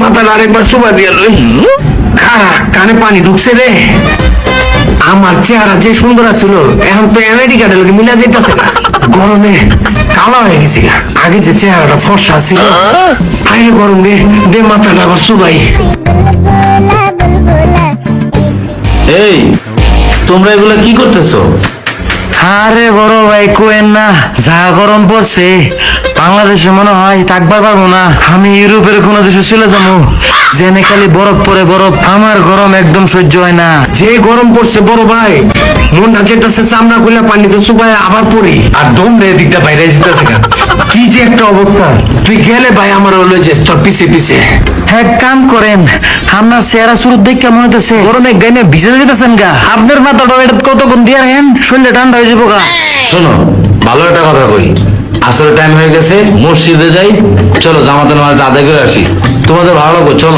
মাথাটা আরেকবার সুবা দিয়ে লই। কানে পানি ঢুকছে রে। আমার চেহারা যে সুন্দর আছিল এখন তো আমেরিকার লোকে মিলা যাইতেছে না, গরমে কালো হয়ে গেছি। আগে যে চেহারাটা ফর্সা ছিল, আইরে গরম রে, দে মাথাটা আবার সুবাই। এই তোমরা এগুলা কি করতেছো? আরে বড় ভাই কোয়েন না, যা গরম পড়ছে বাংলাদেশে মনে হয় থাকবার পারবো না। আমি ইউরোপের কোনো দেশে চলে যাবো, জেনে খালি বরফ পরে বরফ। আমার গরম একদম সহ্য হয় না। যে গরম পড়ছে বড় ভাই, মনটা যেতেছে চামড়া খুলে পানিতে চুবাই আবার পড়ি, আর দম রে দিকটা বাইরে যেতেছে না। কি যে একটা অবস্থা। তুই গেলে ভাই আমার হলো যে তোর পিছে পিছে। এক কাম করেন, আপনার চেহারা শুরুর দিক কেমন হইতেছে, গরমে গাইনে ভিজে যেতেছেন গা। আপনার মাথাটা এটা কতক্ষণ দিয়ে রাখেন, শরীরটা ঠান্ডা হয়ে যাবো গা। শোনো, ভালো একটা কথা কই, আসলে টাইম হয়ে গেছে, মসজিদে যাই, চলো জামাতের নামাজ আদায় করে আসি। তোমাদের ভালো লাগবে, চলো।